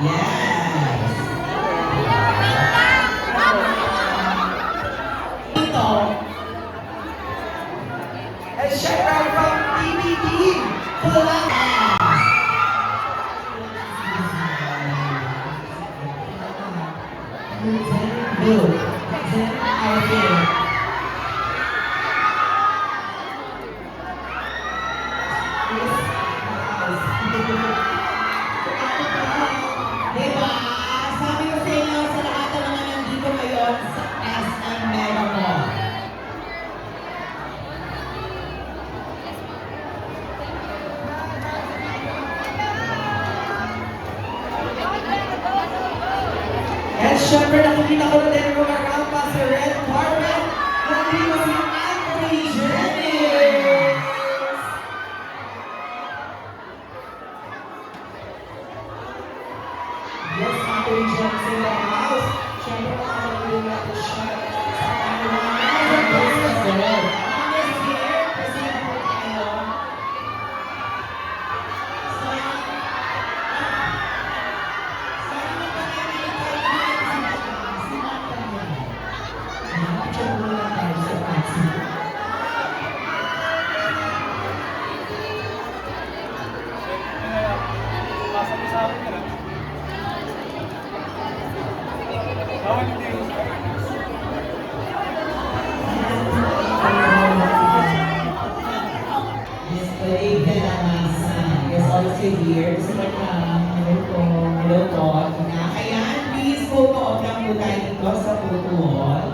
Yes! Ito, ay syempre from TVD, Pulakas! Lieutenant Bill, Lieutenant Alvin. Diba? Sabi ko sa inyo, sa lahat ng mga nandito ngayon sa SM Mega Mall. And syempre nakikita ko na din ang mga rampa sa red carpet. Nandito si Anthony Jennings. Yes, Anthony Jennings in the house. Syempre makakalimutin natin siya sa kanyang mga boys as well. Miss here, kasi po tayo. Here, gusto ko na hello po, kaya please photo op lang po tayo dito sa photo wall.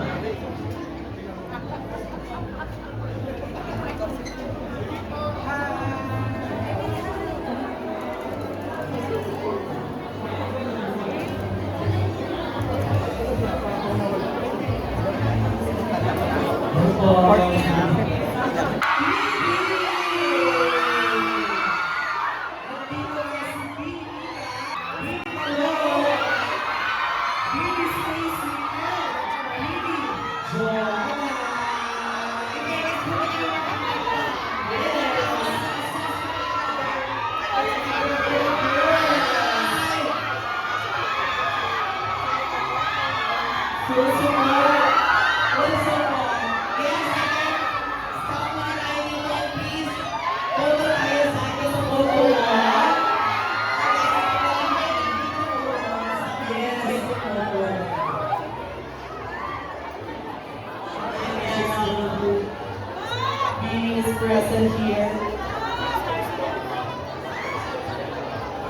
Present here.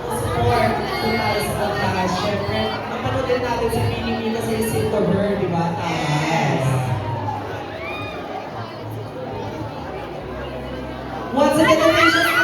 Support po tayo sa pagkakas. Siyempre, napanood din natin sa PDP kasi Sing to Her, di ba? Yes! Once again, the nation's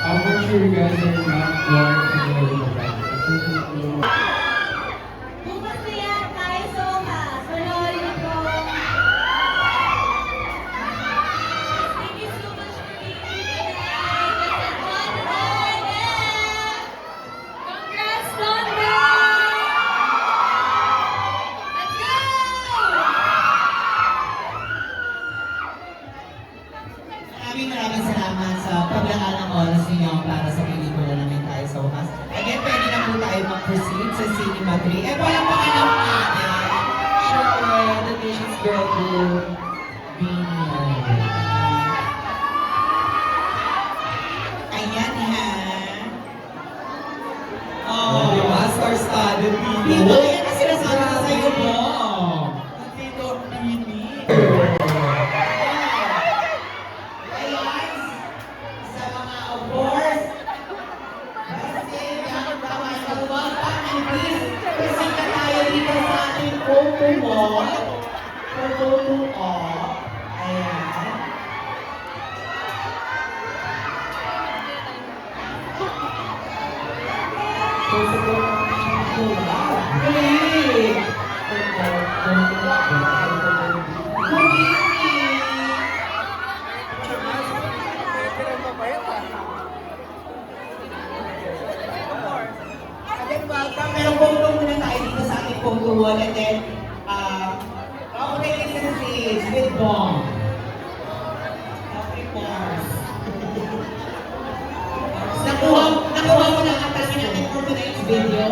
I'm sure you guys are not going to go to the back. Bukas na yan, tayo sa Okas. Panoorin ko. Thank you so much for being here tonight. Congrats, Thunder! Let's go! yung Bini. Ayan ha. Oh, di ba? Star-studded Bini. Dito, yan ang sinasabi ko sa'yo mo. Dito, Bini. Ayan, sa mga awards. Kasi yan, tama sa wag and please, kasi ka tayo dito sa ating photo wall. Photo op. Ayan. Great! Then welcome, pero photo muna tayo dito sa ating photo wall and then, ako na yung sa stage with Bong. Okay, Mars. Nakuha mo na ang kasi natin for tonight's video.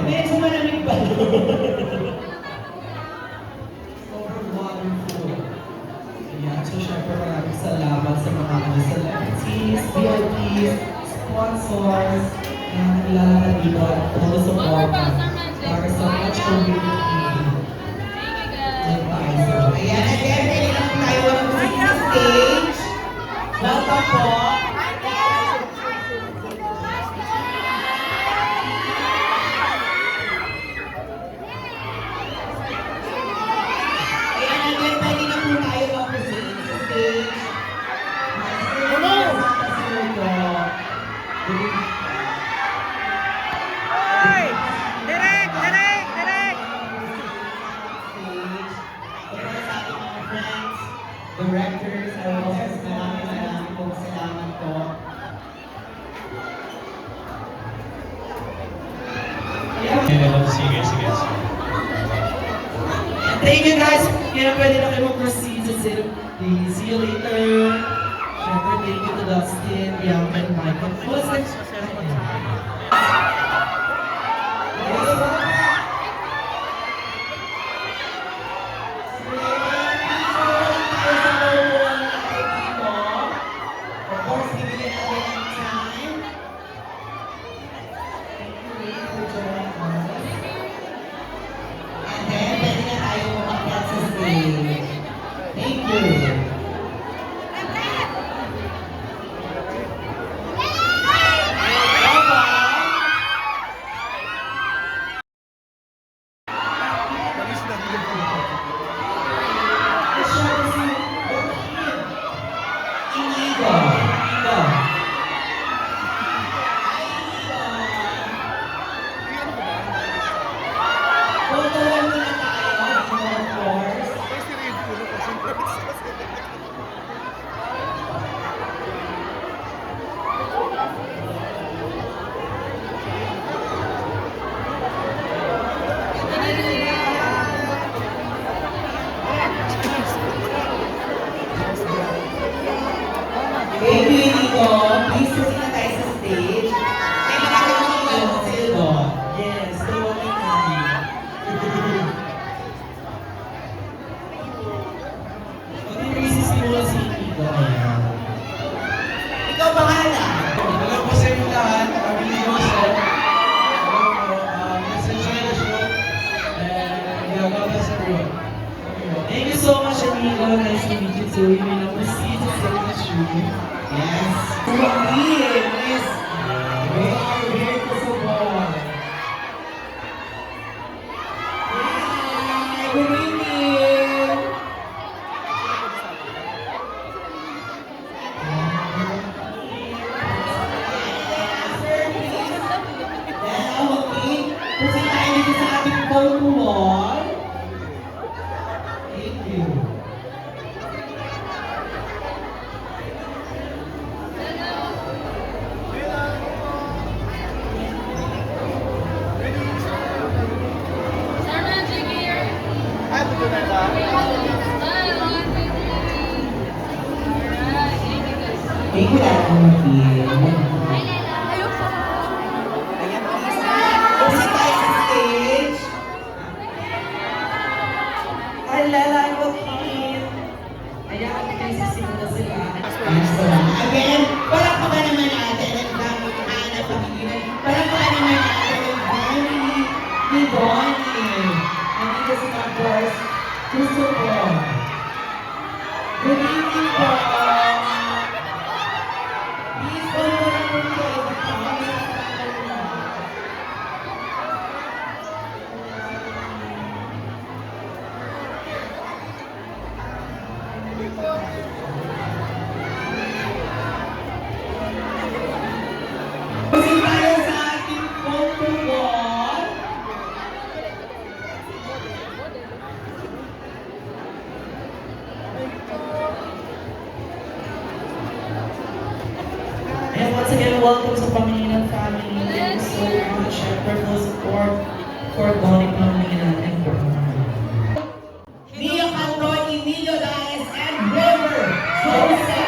Medyo malamig pa. Sobrang wonderful. Ayan, so syempre maraming salamat sa mga celebrities, VIPs, sponsors, na naglalakad dito at todo support para sa Match Community. Advisor. Ayan, again, ready na po tayo ang music sa stage. Welcome po. Ayan, again, ready na po tayo ang music sa stage. Hello! Directors, artists, maraming pong salamat po. Sige. Thank you guys! Kaya pwede na kayo mag-proceed sa see you later! Syempre, thank you to Dustin, Bianca, and Michael. What's next? Of course, bibigyan natin ng time. And then, pwede na tayo umakyat sa stage. Thank you. Inigo. Photo muna tayo, of course. Thank you, Inigo. Please proceed na tayo sa stage. May makakalaman ko lang sa iyo. Yes, the one and only. Mag-release muna si Inigo. Ayan. Ikaw bahala. Hello po sa inyo lahat. Kami ni Jose. Hello po. Nasa-enjoy the show. And God bless everyone. Thank you so much, Inigo. Nice to meet you too. You may now proceed to sing the tune. Yes. Sumakin. Yes. We are here to support. Hi, good evening. Now, okay. Proceed tayo dito sa ating photo wall. Thank you. Thank you, Dad. Ayan, please. Proceed tayo sa stage. to support. Good evening po. Please follow na po kayo sa pamilya. Kasi tayo sa ating photo wall. And once again, welcome sa Pangilinan family. Thank you so much for full support for Bonnie Pangilinan and for Mia Canton, Emilio Daes, and River Joseph.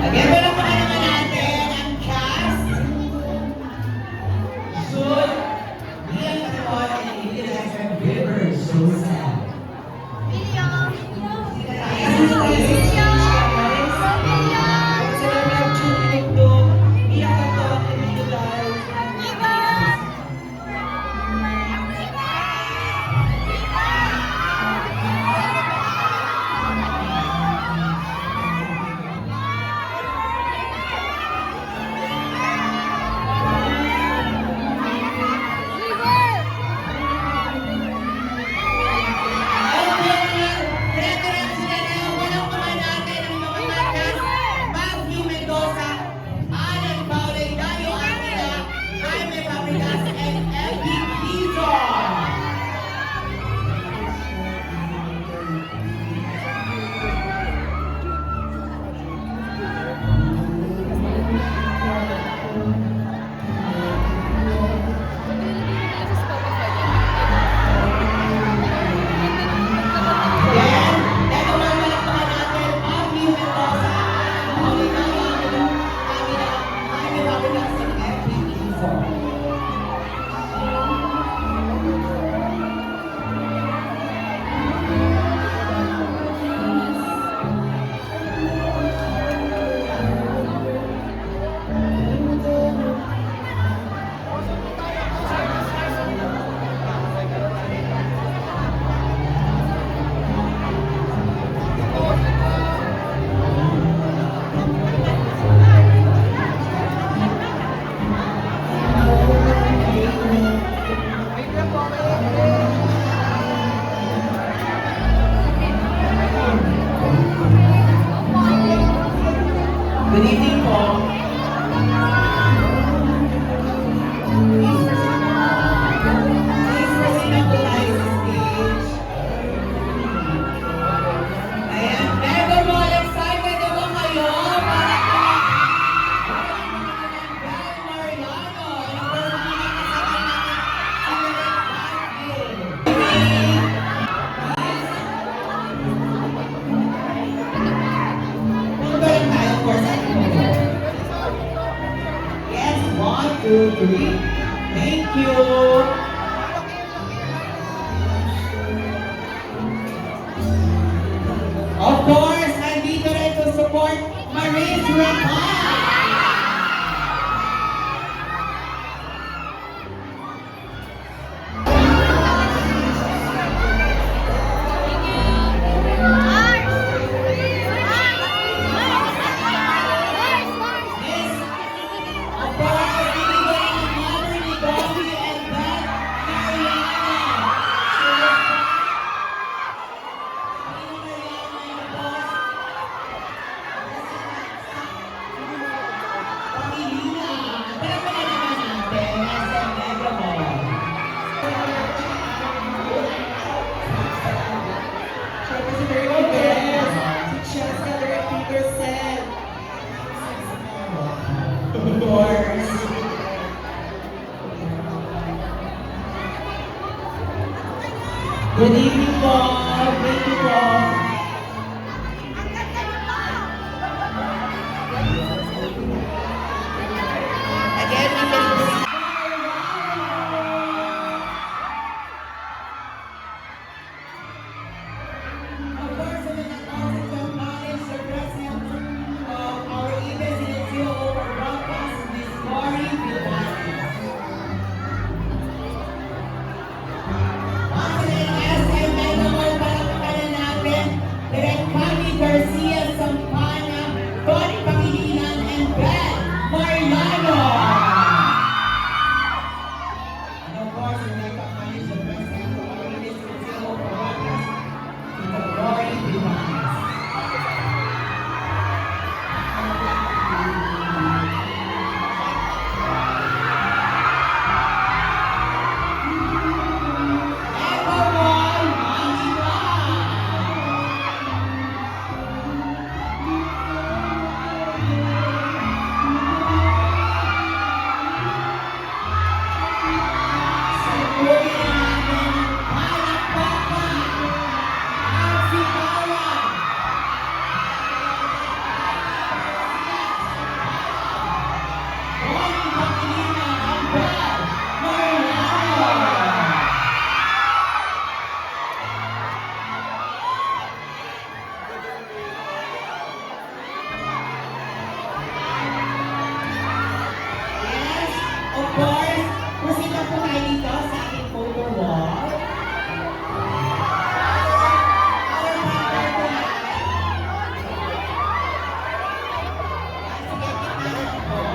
Again, palakpakan naman natin ang cast. June, Mia Canton, and Emilio Daes, and River Joseph. Matthew Mendoza, Alan Paulay, Dario Angela, Jaime Fabregas, and Elby Quizon. Again, ito mga palakpakan natin, Matthew Mendoza, Paulay, Dario Angela, Jaime Fabregas, and Elby Quizon. Good evening po. Please proceed up to tayo sa stage. Ayan, very well excited na ba kayo? Para Mariano, and of course, tayo, of course, yes, 1, 2, 3. Thank you. Of course, nandito rin to support Maris Ramal. Good evening po. Thank you po. Again, we can proceed. Of course, we would also to acknowledge the presence of our ABS-CBN broadcast, Miss Lori Villanes. Once again, SM Megamall, palakpakan na natin, Direk Cami Garcia Sampana, Tony Pangilinan, and Ben Mariano. And of course, we would like to acknowledge the presence of our ABS-CBN broadcast, Miss Lori Villanes. Everyone, Manila! Sabuhin natin ang palakpakan at sigawan. Tony Pangilinan and Ben Mariano. Yes, of course. Proceed na po tayo dito sa ating photo wall. Our partner po yan. Sige, gitna na po.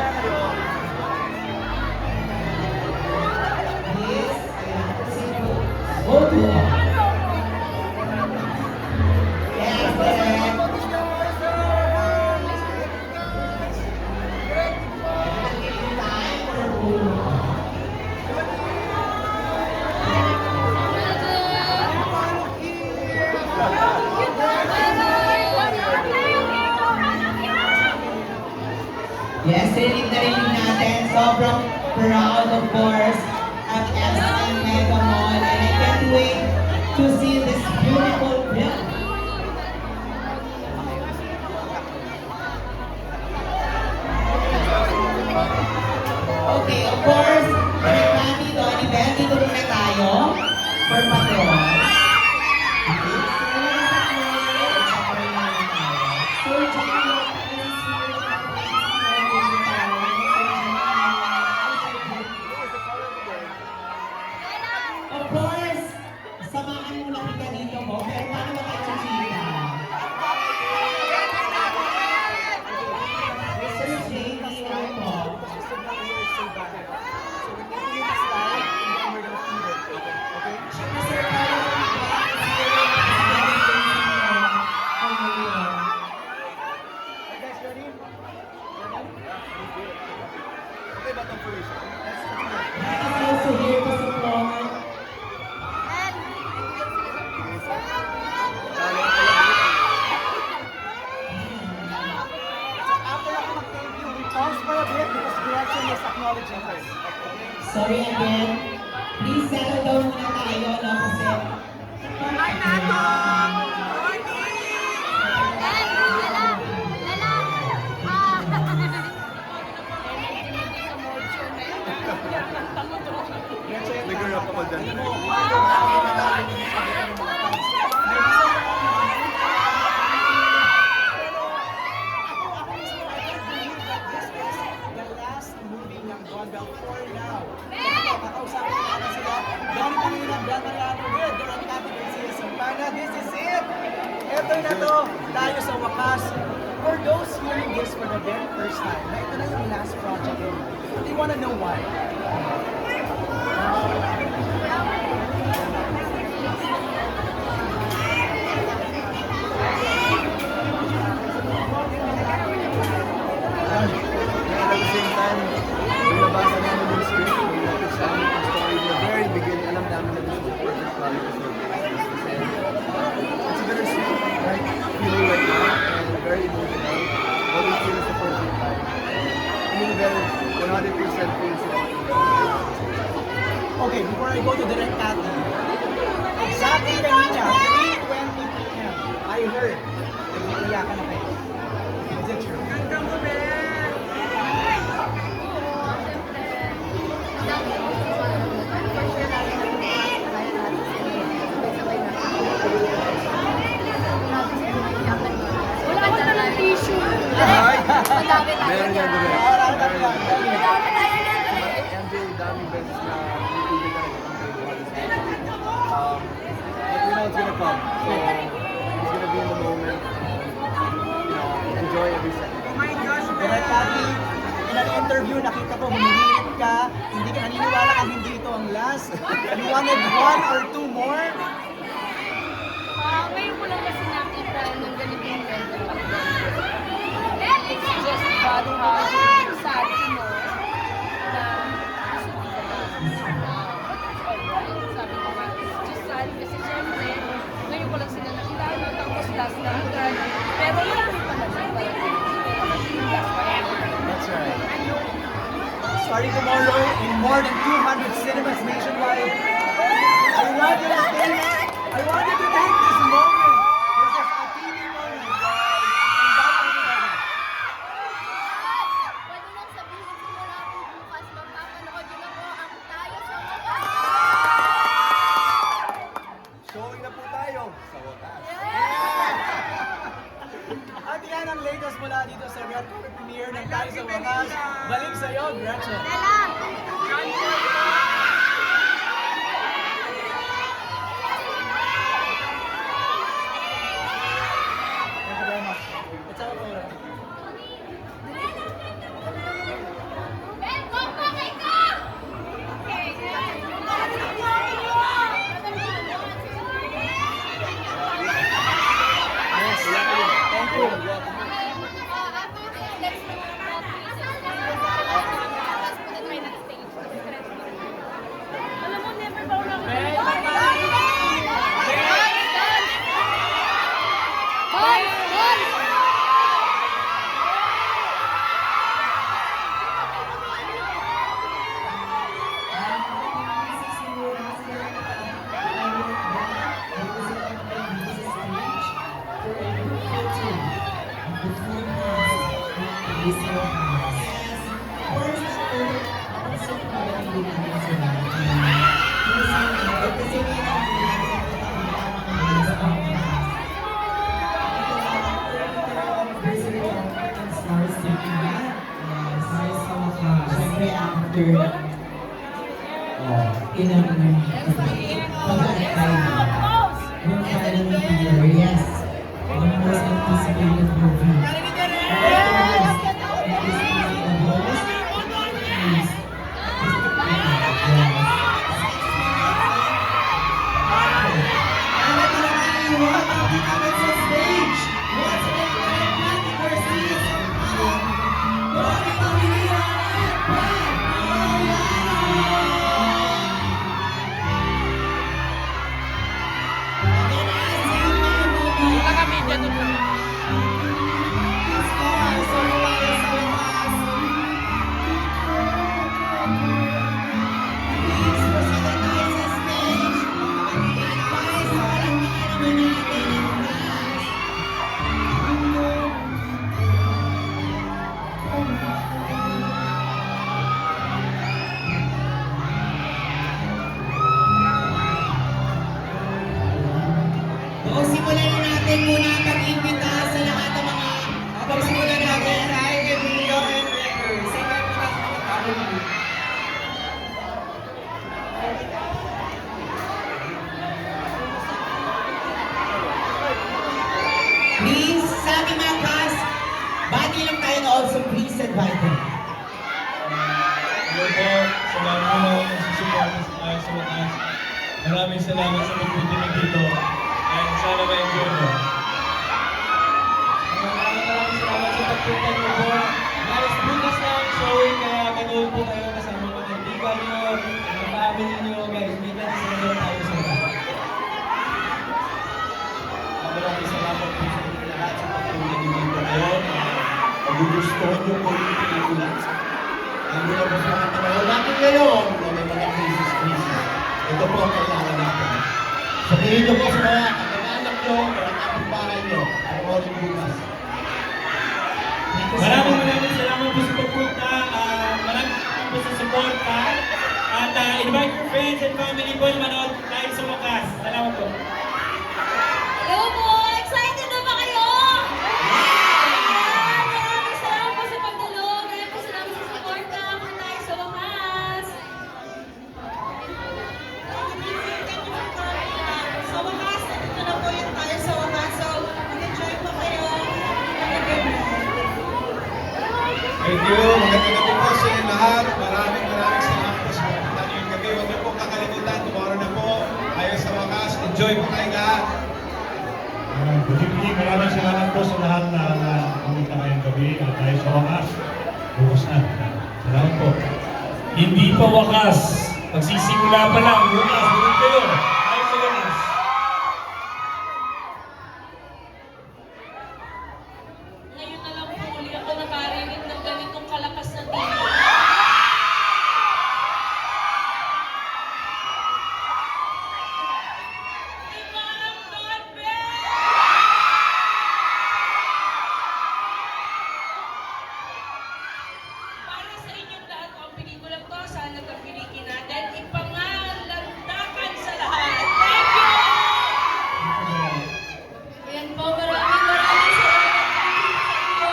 Yes, ayan. Proceed po. Photo wall. Yes, correct. Time for a photo wall. Yes, rinig na rinig natin. Sobrang proud, of course, of SM Mega Mall. And I can't wait to see this beautiful film. Okay, of course, Direk dito, Anibel, dito muna tayo for Patron. Okay, Sir John, of course, samahan muna kita dito mo, pero paano ba tayo chika? Sir JD, ano po? Sir, He's also here to support. Sorry again. Please settle down muna tayo, no? Kasi... Nag-rap ako dyan. This is it! Ito na to, tayo sa wakas. For those hearing this for the very first time, na ito na yung last project nila. They wanna know why. And at the same time, binabasa namin yung script, binabasa sa amin yung story from the very beginning. Alam namin na this is the perfect project for this. It's bittersweet, right? Feeling right now, and very emotional. What we feel is the perfect time. Feeling very 100% feels it. Okay, before I go to Direk Cathy, Sa akin kanina, 3:20 p.m. I heard, nag-iiyakan na kayo. Is it true? Wala ko na ng tissue. Ay! Madami tayo Meron yan, niyan. Direk. Marami tayo yan. Madami tayo niyan. MJ, daming beses na nag-ibig ka but we know it's gonna come. So, it's gonna be in the moment. Enjoy every second. Direct Ate, in an interview, nakita ko, humihirit ka, hindi ka naniniwala kung hindi ito ang last. You wanted 1 or 2 more? Ngayon ko lang kasi nakita ng ganitong event. It's just very hard, sad to know na sabi ko nga, it's just sad kasi syempre, ngayon ko lang sila nakilala, tapos last na agad. Pero marami pa na siya. That's right. Starting tomorrow in more than 200 cinemas nationwide. I want you to take this moment. This is a TV moment, guys. Invite everyone. Pwede lang sabihin simula po bukas, magpapanood yun ako ang tayo sa wakas. Showing na po tayo sa wakas. At yan ang latest mula dito sa Red Carpet premiere ng Tayo sa Wakas. Balik sa'yo, Gretchen. Thank you very much. Let's have a photo. Ben, magpakay ka! Thank you. Alam mo, never ba ako nakikita? Yes, the most anticipated movie. So, simulan na natin muna ang pag-imbita sa lahat ng mga pagsimulan natin ay Emilio and Ricker. Sige muna sa mga tao niyo. Please, sa ating mga cast, bati lang tayo na also please invite them. Hello po, sa mga mga nagsusuporta sa tayo sa wakas. Maraming salamat sa pagpunta dito. And sana ma-enjoy mo. Maraming salamat sa pagpunta niyo po. Guys, bukas na ang showing, kaya manood po kayo kasama mga kaibigan niyo, mga family niyo, guys. May kasi sa tayo sa lahat. Maraming salamat po sa inyo lahat sa pagpunta niyo dito ngayon. Magugustuhan niyo po yung pelikula. Ang mula po sa mga panahon natin ngayon na may mga crisis. Ito po ang kailangan natin. Sabihin niyo po sa mga kamag-anak niyo, mga kapitbahay niyo, ang oras bukas. Maraming salamat po sa pagpunta. Maraming salamat po sa suporta. At invite your friends and family po na manood tayo sa wakas. Salamat po. Hello po! Excited na ba kayo? Maraming salamat po sa pagdalo. Maraming po salamat sa suporta. Kung tayo sa wakas. Sa wakas, nandito na po yung tayo sa wakas. So, mag-enjoy po kayo. Thank you. Magandang gabi po sa inyo lahat. Maraming salamat po sa pagpunta niyo yung gabi. Huwag niyo pong kakalimutan. Tomorrow na po. Tayo sa wakas. Enjoy po tayo lahat. Good evening. Maraming salamat po sa lahat na pumunta ngayong gabi at tayo sa wakas. Bukas na. Salamat po. Hindi pa wakas. Magsisimula pa lang. Bukas, doon kayo. Tayo sa wakas. Ngayon na lang po uli ako nakarinig ng ganitong kalakas na tino. Para sa inyong lahat ang pelikulang to, sana kapilikin natin, ipangalandakan sa lahat. Thank you! Ayan po, maraming salamat po sa inyo.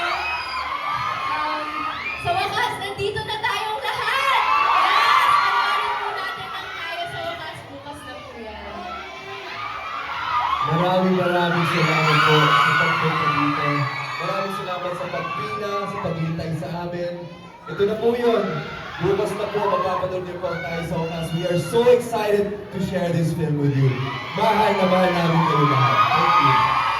Sa wakas, nandito na tayong lahat! Yes! Panoorin po natin ang tayo sa wakas. Bukas na po yan. Maraming salamat po sa pagpunta dito. Maraming salamat sa pagpila, sa paghintay sa amin. Ito na po yun. Bukas na po, magpapanood niyo po ang tayo sa wakas. We are so excited to share this film with you. Mahal na mahal namin kayo lahat. Thank you.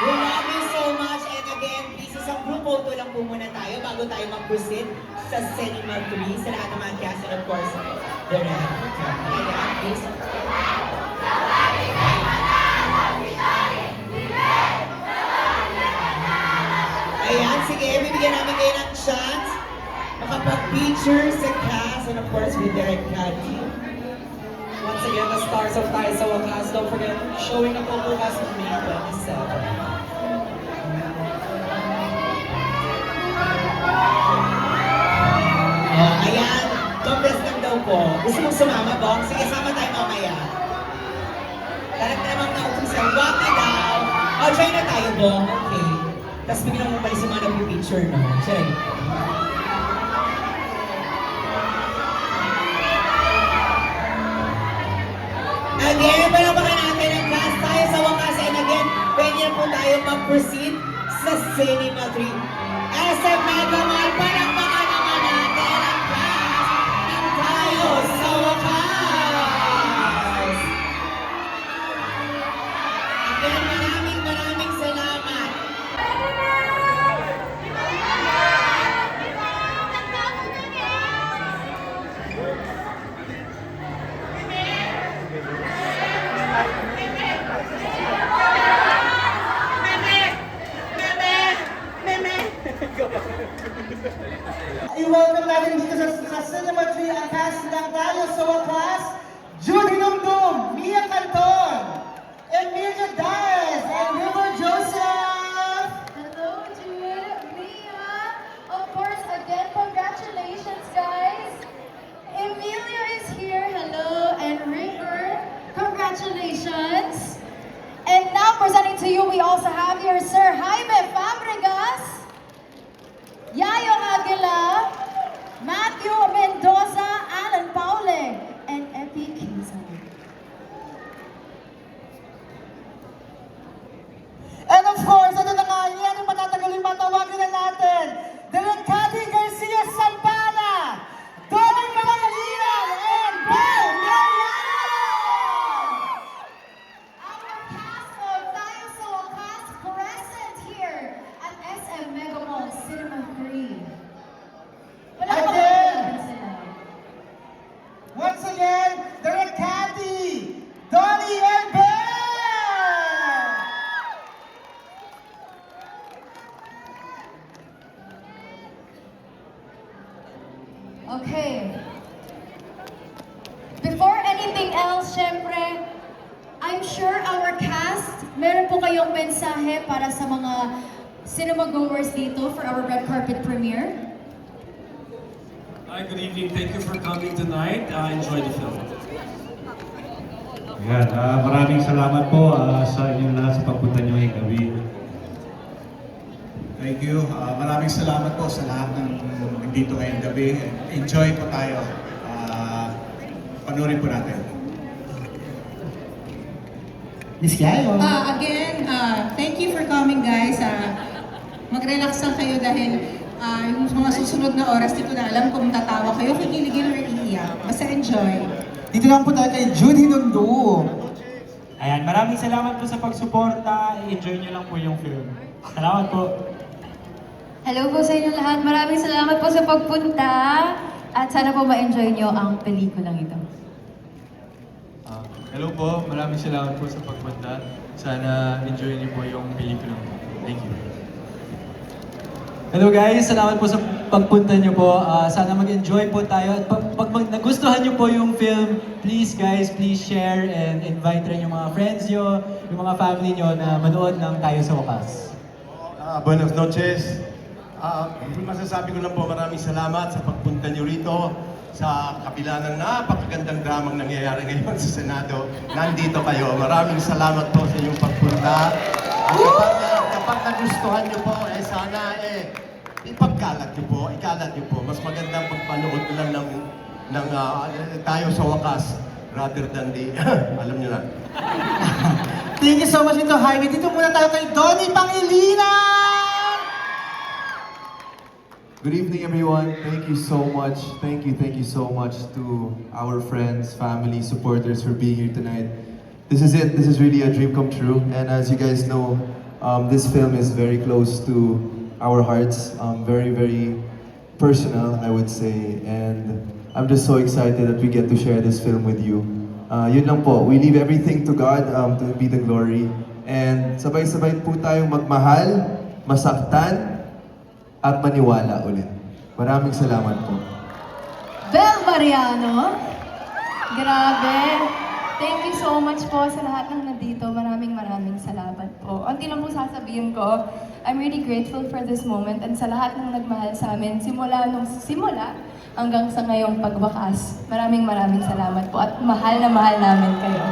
We love you so much. And again, please, isang group photo lang po muna tayo bago tayo mag-proceed sa Cinema 3 sa lahat ng mga cast and of course, the rest. Ayan, please. Ayan, sige, bibigyan namin kayo ng chance makapag-feature sa cast and of course with Derek Caddy. Once again, the stars of tayo sa wakas. Don't forget, showing up po bukas on May 27. Oh, ayan. Compress lang daw po. Gusto mong sumama, Bong? Sige, sama tayo mamaya. Lahat namang nautos sa Waki daw. Oh, try na tayo, Bong. Okay. Tapos biglang mo pala si mga nag-picture, no? Check. Again, palapakan natin ang cast tayo sa wakas. And again, pwede na po tayo mag-proceed sa Cinema 3. SM Mega Mall, palakpakan naman natin ang cast ng tayo sa wakas. Again, maraming salamat. I-welcome natin dito sa Cinema 3 ang cast ng tayo sa wakas, Judy Dumdum, Mia Canton, Emilia Diaz, and River Joseph! Hello, Jude, Mia. Of course, again, congratulations, guys. Emilia is here. Hello, and River, congratulations. And now, presenting to you, we also have here Sir Jaime Fabregas, Yayo Aguila, Matthew Mendoza, Alan Paule, and Epi Kinzon. And of course, ito na nga, yan ang matatagal yung matawagan na natin. Direk Cathy Garcia Sampana, Dolly Magalina, and Bel Mariano! Our cast of Tayo sa Wakas present here at SM Mega Mall Cinema 3. Palakpakan natin sila. Once again, Direk Cathy, Dolly, and Bel! Okay. Before anything else, syempre, I'm sure our meron po kayong mensahe para sa mga cinema goers dito for our red carpet premiere? Hi, good evening. Thank you for coming tonight. Enjoy the film. Ayan, maraming salamat po sa inyong lahat sa pagpunta nyo ngayong gabi. Thank you. Maraming salamat po sa lahat ng nandito ngayong gabi. Enjoy po tayo. Panoorin po natin. Miss Yayo. Again, thank you for coming guys. Mag-relax lang kayo dahil yung mga susunod na oras dito na alam kung tatawa kayo, kikiligin or iiyak. Basta enjoy. Dito lang po tayo kay Jude Hinundum. Ayan, maraming salamat po sa pagsuporta. I-enjoy nyo lang po yung film. Salamat po. Hello po sa inyo lahat. Maraming salamat po sa pagpunta. At sana po ma-enjoy nyo ang pelikulang ito. Hello po, maraming salamat po sa pagpunta. Sana enjoy niyo po yung pelikula. Thank you. Hello guys, salamat po sa pagpunta niyo po. Sana mag-enjoy po tayo. At pag nagustuhan niyo po yung film, please guys, please share and invite rin yung mga friends niyo, yung mga family niyo na manood ng Tayo sa Wakas. Buenas noches. Masasabi ko lang po maraming salamat sa pagpunta niyo rito sa kabila ng napakagandang dramang nangyayari ngayon sa Senado. Nandito kayo. Maraming salamat po sa inyong pagpunta. At kapag nagustuhan niyo po, sana ipagkalat niyo po, ikalat niyo po. Mas magandang pagpanood lang ng Tayo sa Wakas rather than the, alam niyo na. Thank you so much, Ito Jaime. Dito muna tayo kay Donnie Pangilinan! Good evening, everyone. Thank you so much. Thank you so much to our friends, family, supporters for being here tonight. This is it. This is really a dream come true. And as you guys know, this film is very close to our hearts. Very, very personal, I would say. And I'm just so excited that we get to share this film with you. Yun lang po. We leave everything to God to be the glory. And sabay-sabay po tayong magmahal, masaktan, at maniwala ulit. Maraming salamat po. Bel Mariano! Grabe! Thank you so much po sa lahat ng nandito. Maraming salamat po. Unti lang po sasabihin ko, I'm really grateful for this moment and sa lahat ng nagmahal sa amin simula hanggang sa ngayong pagwakas. Maraming salamat po at mahal na mahal namin kayo.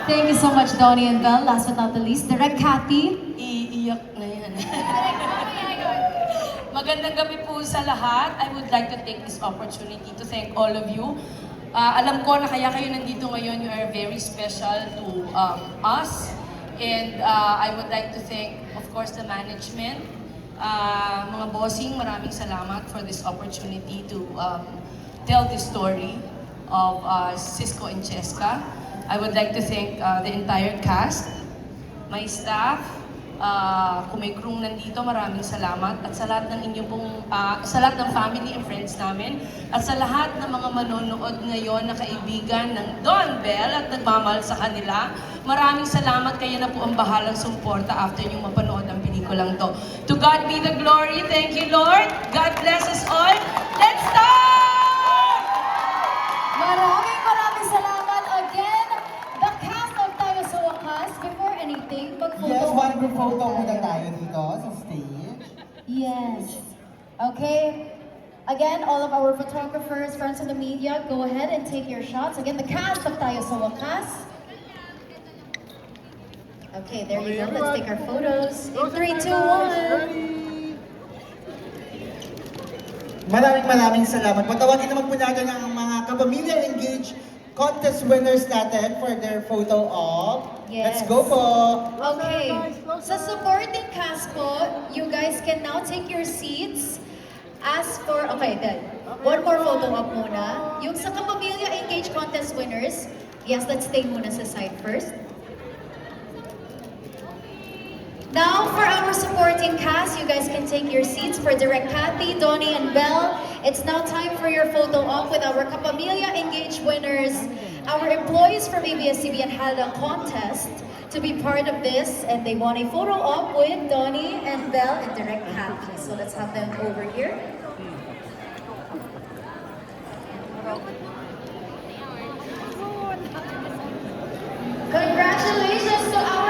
Thank you so much, Donnie and Belle. Last but not the least, Direct Cathy. Iiyak na yan. Magandang gabi po sa lahat. I would like to take this opportunity to thank all of you. Alam ko na kaya kayo nandito ngayon, you are very special to us. And I would like to thank, of course, the management. Mga bossing, maraming salamat for this opportunity to tell the story of Cisco and Cheska. I would like to thank the entire cast, my staff, kung may crew nandito, maraming salamat. At sa lahat ng inyong pong, sa lahat ng family and friends namin, at sa lahat ng mga manonood ngayon na kaibigan ng Don Bell at nagmamahal sa kanila, maraming salamat. Kayo na po ang bahalang sumporta after nyo mapanood ang pelikulang to. To God be the glory. Thank you, Lord. God bless us all. Let's start! Maraming salamat again. The cast of Tayo sa Wakas. Before anything, mag-photo. Yes, one group photo muna tayo dito sa stage. Yes. Okay. Again, all of our photographers, friends of the media, go ahead and take your shots. Again, the cast of Tayo sa Wakas. Okay, there you go. Let's take our photos. In 3, 2, 1. Maraming salamat. Patawagin naman po natin ang mga kapamilya engaged contest winners natin for their photo op. Yes. Let's go po. Okay. Sa supporting cast po, you guys can now take your seats. Ask for, okay, then. One more photo op muna. Yung sa kapamilya engaged contest winners, yes, let's stay muna sa side first. Now, for our supporting cast, you guys can take your seats. For Direct Cathy, Donnie, and Belle, it's now time for your photo op with our Kapamilya Engaged winners. Our employees from ABS-CBN had a contest to be part of this, and they won a photo op with Donnie and Belle and Direct Cathy. So let's have them over here. Congratulations to our